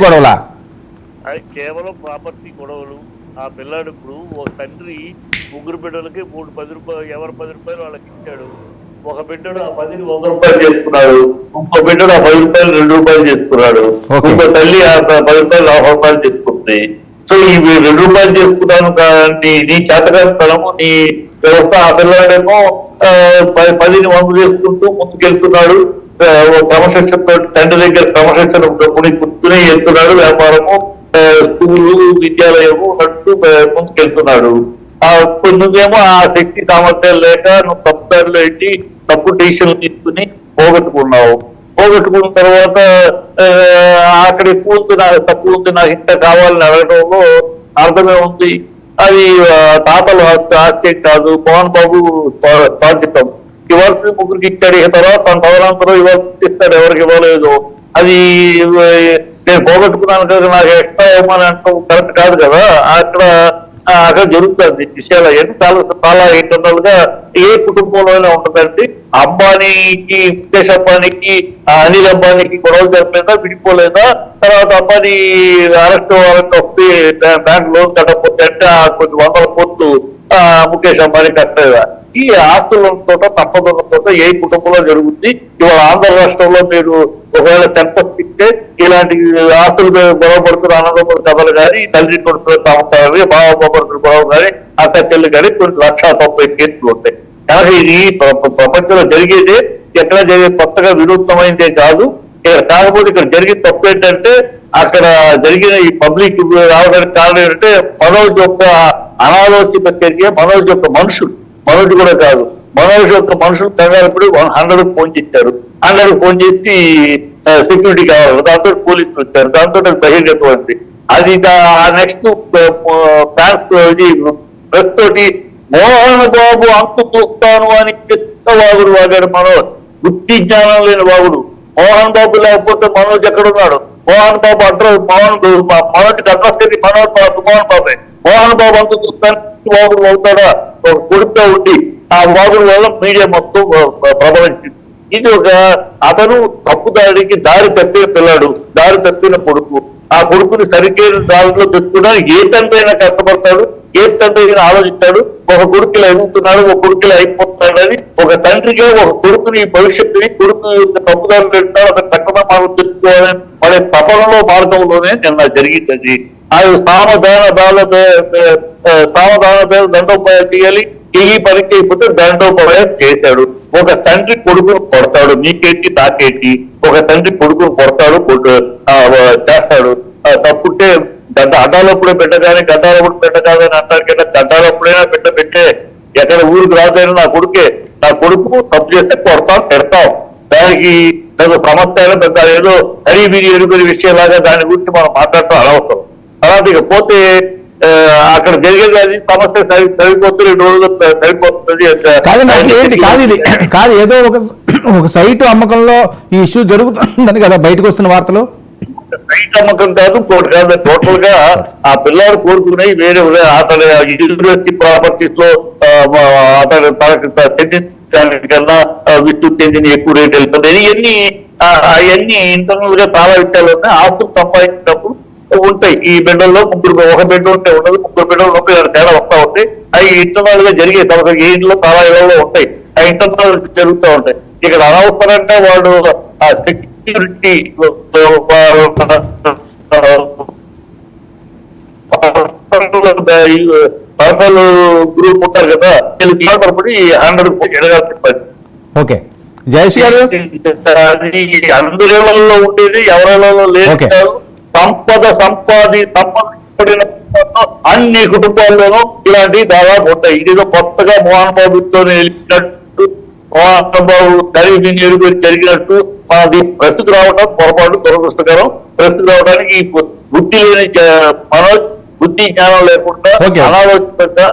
గొడవలా? అది కేవలం ప్రాపర్టీ గొడవలు. ఆ పిల్లాడు ఇప్పుడు ఒక తండ్రి ముగ్గురు బిడ్డలకి 10 రూపాయలు, ఎవరు 10 రూపాయలు వాళ్ళకి ఇచ్చాడు. ఒక బిడ్డడు ఆ 10ని 100 రూపాయలు చేసుకున్నాడు, ఇంకో బిడ్డడు ఆ 10 రూపాయలు 2 రూపాయలు చేసుకున్నాడు, ఇంకో తల్లి ఆ 10 రూపాయలు 50 రూపాయలు చేసుకుంది. సో ఈ 2 రూపాయలు చేసుకున్నాను నీ చేతకాని నీ వ్యవస్థ. ఆ పిల్లాడేమో 10ని 100 చేసుకుంటూ ముందుకెళ్తున్నాడు. క్రమశిక్షణతో తండ్రి దగ్గర క్రమశిక్షణ కూర్చుని వెళ్తున్నాడు. వ్యాపారము, స్కూలు, విద్యాలయము నట్టు ముందుకెళ్తున్నాడు. కొంచెమేమో ఆ శక్తి సామర్థ్యాలు లేక నువ్వు తప్పుదారిలో పెట్టి తప్పు డిసిషన్లు తీసుకుని పోగొట్టుకున్నావు. పోగొట్టుకున్న తర్వాత అక్కడ ఎక్కువ ఉంది, నాకు తక్కువ ఉంది, నాకు ఇంత కావాలని అడగడంలో అర్థమే ఉంది. అది తాతలు ఆస్తి కాదు, మోహన్ బాబు బాధ్యతం. ఇవ్వాల్సి ముగ్గురికి ఇచ్చాడు, ఇక తర్వాత తన తదనంతరం ఇవ్వాల్సి ఇస్తాడు, ఎవరికి ఇవ్వలేదు. అది నేను పోగొట్టుకున్నాను కదా, నాకు ఎక్స్ట్రా ఇవ్వమని అంటాం కరెక్ట్ కాదు కదా. అక్కడ జరుగుతుంది విషయాలు. చాలా ఇంటర్నల్ గా ఏ కుటుంబంలోనే ఉంటుందండి. అంబానీకి, ముఖేష్ అంబానీకి, అనిల్ అంబానీకి గొడవలు జరపలేదా, విడిపోలేదా? తర్వాత అంబానీ అరెస్ట్ వారెంట్ వస్తే బ్యాంక్ లోన్ కట్టకపోతే అంటే కొన్ని 100 కోట్లు ముఖేష్ అంబానీ కట్టలేదా? ఈ ఆస్తులతో తప్పదలతో ఏ కుటుంబంలో జరుగుతుంది. ఇవాళ ఆంధ్ర రాష్ట్రంలో మీరు ఒకవేళ టెంపస్ ఇస్తే ఇలాంటి ఆస్తులు గొడవపడుతున్న అన్నదమ్ముల కథలు కానీ, తల్లి కొడుకుల తామకాలు, బావపడుతున్న గొడవ కానీ, అక్క చెల్లి కానీ కొన్ని 190 కేసులు ఉంటాయి. కానీ ఇది ప్రపంచంలో జరిగేదే, ఎక్కడ జరిగేది కొత్తగా వినూత్నమైందే కాదు. ఇక్కడ కాకపోతే ఇక్కడ జరిగిన తప్పు ఏంటంటే, అక్కడ జరిగిన ఈ పబ్లిక్ రావడానికి కారణం ఏంటంటే మనోజ్ యొక్క అనాలోచిత చర్య, మనోజ్ యొక్క మనోజ్ కూడా కాదు, మనోజ్ యొక్క మనుషులు కంగారుపడి 100 ఫోన్ చేశారు. 100 ఫోన్ చేసి సెక్యూరిటీ కావాలి, దాంతో పోలీసులు వచ్చారు, దాంతో బహిర్గతమైంది. అది నెక్స్ట్ ప్రెస్ తోటి మోహన్ బాబు అంతు చూస్తాను అని వాగుడు వాగాడు మనోజ్. బుద్ధి జ్ఞానం లేని వాగుడు. మోహన్ బాబు లేకపోతే మనోజ్ ఎక్కడున్నాడు? మోహన్ బాబు అడ్రస్ మనోజ్కి అడ్రస్ ఏంటి? మోహన్ బాబే. మోహన్ బాబు అంతు చూస్తాను వాగుడు అవుతాడా? ఒక కొడుకుతో ఉండి ఆ వాగుడు వల్ల మీడియా మొత్తం ప్రబలించింది. ఇది అతను తప్పుదారికి దారి తప్పిన పిల్లాడు, దారి తప్పిన కొడుకు. ఆ కొడుకుని సరిగ్గా దారిలో తెచ్చుకోవడానికి ఏ తండ్రి అయినా కష్టపడతాడు, ఏ తండ్రి అయినా ఆలోచిస్తాడు. ఒక కొడుకులు ఎదుగుతున్నాడు, ఒక కొడుకులు అయిపోతున్నాడు అని ఒక తండ్రిగా ఒక కొడుకుని భవిష్యత్తుని కొడుకు తప్పుదారులు పెడతాడు, అతను చక్కగా మనం తెచ్చుకోవాలని వాళ్ళ తపనలో మార్గంలోనే నిన్న జరిగింది. అది సామధాన పేరు దండోపాయం చేయాలి. ఈ పని చేయకపోతే దండోపాయం చేశాడు. ఒక తండ్రి కొడుకును కొడతాడు, నీకేంటి నాకేంటి. ఒక తండ్రి కొడుకును కొడతాడు, చేస్తాడు. తప్పుంటే అడ్డాలప్పుడే పెట్టగానే గడ్డాలప్పుడు పెట్టగానే అంటారు కదా. గడ్డాలప్పుడైనా పెట్టే ఎక్కడ ఊరికి రాదైనా నా కొడుకు తప్పు చేస్తే కొడతాం, పెడతాం. దానికి పెద్ద సమస్య అయినా పెద్ద ఏదో అడిగిరి ఎరుగురి విషయంలాగా దాని గురించి మనం మాట్లాడటం అనవసరం. తర్వాత ఇక పోతే అక్కడ జరిగేది అది సమస్య సరిపోతుంది, 2 రోజులు సరిపోతుంది. కాదు, ఏదో ఒక సైట్ అమ్మకంలో ఈ ఇష్యూ జరుగుతుందని కదా బయటకు వస్తున్న వార్తలు. సైట్ అమ్మకం కాదు, కాదు, టోటల్ గా ఆ పిల్లలు కోరుకునే వేరే అతని యూనివర్సిటీ ప్రాపర్టీస్ లో అతను చెందిన విద్యుత్ చెందిన ఎక్కువ రేట్ వెళ్తుంది. అవన్నీ ఇంటర్నల్ గా చాలా విషయాలు ఉన్నాయి. ఆస్తులు సంపాదించినప్పుడు ఉంటాయి. ఈ బిడ్డల్లో ఒక బిడ్డ ఉంటే ఉండదు, 3 బిడ్డలు ఉంటే తేడా వస్తా ఉంటాయి. అవి ఇంటర్నల్ గా జరిగే సమస్య ఏ ఇంట్లో చాలా ఇళ్లలో ఉంటాయి. ఆ ఇంటర్నల్ జరుగుతూ ఉంటాయి. ఇక్కడ అనవసరంగా వాడు ఆ సెక్యూరిటీ పర్సనల్ గ్రూప్ ఉంటారు కదా, వీళ్ళకి 100 ఎడగాల్సి. ఓకే, జయేష్ గారు, అందరిలో ఉండేది ఎవరిలో లేదు. సంపాదించబడిన అన్ని కుటుంబాల్లోనూ ఇలాంటి దాదాపు ఉంటాయి. ఇదేదో కొత్తగా మోహన్ బాబుతో వెళ్ళినట్టు, మోహన్ బాబు ఖరీదు జరిగినట్టు మనది ప్రస్తుతం రావడం పొరపాటు, దురదృష్టకరం. ప్రస్తుతం రావడానికి బుద్ధి లేని మనోజ్, బుద్ధి జ్ఞానం లేకుండా అనాలోచితంగా